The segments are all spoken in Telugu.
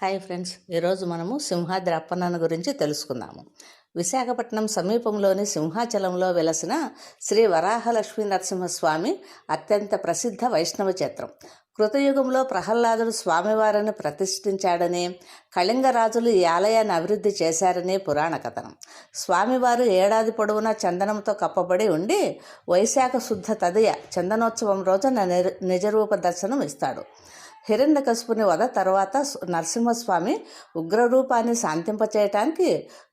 హాయ్ ఫ్రెండ్స్, ఈరోజు మనము సింహాద్రి అప్పన్నను గురించి తెలుసుకుందాము. విశాఖపట్నం సమీపంలోని సింహాచలంలో వెలసిన శ్రీ వరాహలక్ష్మీ నరసింహస్వామి అత్యంత ప్రసిద్ధ వైష్ణవ క్షేత్రం. కృతయుగంలో ప్రహ్లాదుడు స్వామివారిని ప్రతిష్ఠించాడని, కళింగ రాజులు ఈ ఆలయాన్ని అభివృద్ధి చేశారని పురాణ కథనం. స్వామివారు ఏడాది పొడవునా చందనంతో కప్పబడి ఉండి వైశాఖ శుద్ధ తదియ చందనోత్సవం రోజున నిజరూప దర్శనం ఇస్తాడు. హిరణ్యకశిపుని వధ తర్వాత నరసింహస్వామి ఉగ్రరూపాన్ని శాంతింపచేయటానికి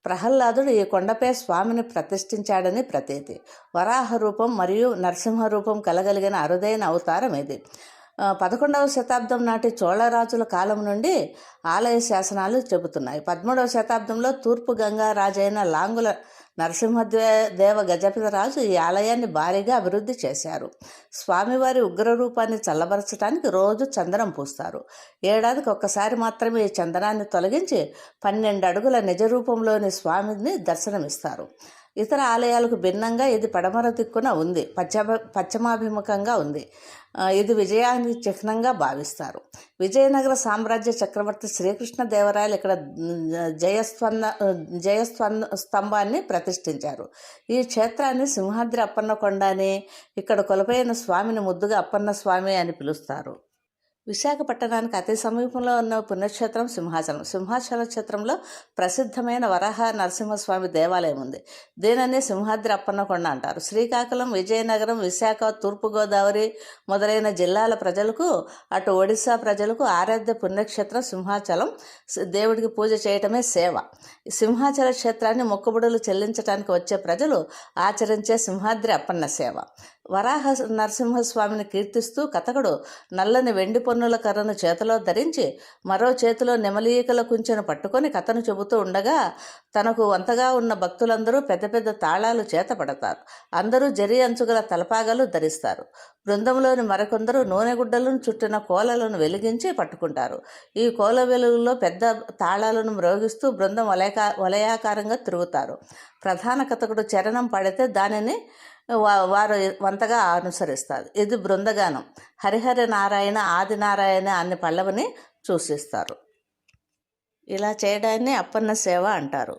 ప్రహ్లాదుడు ఈ కొండపై స్వామిని ప్రతిష్ఠించాడని ప్రతీతి. వరాహ రూపం మరియు నరసింహ రూపం కలగలిగిన అరుదైన అవతారం ఇది. 11వ శతాబ్దం నాటి చోళరాజుల కాలం నుండి ఆలయ శాసనాలు చెబుతున్నాయి. 13వ శతాబ్దంలో తూర్పు గంగా రాజైన లాంగుల నరసింహదేవ గజపతిరాజు ఈ ఆలయాన్ని భారీగా అభివృద్ధి చేశారు. స్వామివారి ఉగ్రరూపాన్ని చల్లబరచడానికి రోజు చందనం పూస్తారు. ఏడాదికి ఒక్కసారి మాత్రమే ఈ చందనాన్ని తొలగించి 12 అడుగుల నిజరూపంలోని స్వామిని దర్శనమిస్తారు. ఇతర ఆలయాలకు భిన్నంగా ఇది పడమర దిక్కున ఉంది, పశ్చిమాభిముఖంగా ఉంది. ఇది విజయానికి చిహ్నంగా భావిస్తారు. విజయనగర సామ్రాజ్య చక్రవర్తి శ్రీకృష్ణదేవరాయలు ఇక్కడ స్తంభాన్ని ప్రతిష్ఠించారు. ఈ క్షేత్రాన్ని సింహాద్రి అప్పన్న కొండ అని, ఇక్కడ కొలువైన స్వామిని ముద్దుగా అప్పన్న స్వామి అని పిలుస్తారు. విశాఖపట్టణానికి అతి సమీపంలో ఉన్న పుణ్యక్షేత్రం సింహాచలం. సింహాచల క్షేత్రంలో ప్రసిద్ధమైన వరాహ నరసింహస్వామి దేవాలయం ఉంది. దీనిని సింహాద్రి అప్పన్న కొండ అంటారు. శ్రీకాకుళం, విజయనగరం, విశాఖ, తూర్పుగోదావరి మొదలైన జిల్లాల ప్రజలకు, అటు ఒడిశా ప్రజలకు ఆరాధ్య పుణ్యక్షేత్రం సింహాచలం. దేవుడికి పూజ చేయటమే సేవ. సింహాచల క్షేత్రాన్ని మొక్కుబడులు చెల్లించడానికి వచ్చే ప్రజలు ఆచరించే సింహాద్రి అప్పన్న సేవ. వరాహ నరసింహస్వామిని కీర్తిస్తూ కథకుడు నల్లని వెండి పొన్నుల కర్రను చేతిలో ధరించి మరో చేతిలో నెమలీకల కుంచెను పట్టుకొని కథను చెబుతూ ఉండగా తనకు వంతగా ఉన్న భక్తులందరూ పెద్ద పెద్ద తాళాలు చేత పడతారు. అందరూ జరి అంచుగల తలపాగాలు ధరిస్తారు. బృందంలోని మరికొందరు నూనె గుడ్డలను చుట్టిన కోలలను వెలిగించి పట్టుకుంటారు. ఈ కోల వెలుగులో పెద్ద తాళాలను మ్రోగిస్తూ బృందం వలయాకారంగా తిరుగుతారు. ప్రధాన కథకుడు చరణం పడితే దానిని వారు వంతగా అనుసరిస్తారు. ఇది బృందగానం. హరిహర నారాయణ, ఆదినారాయణ అనే పల్లవిని సూచిస్తారు. ఇలా చేయడాన్ని అప్పన్న సేవ అంటారు.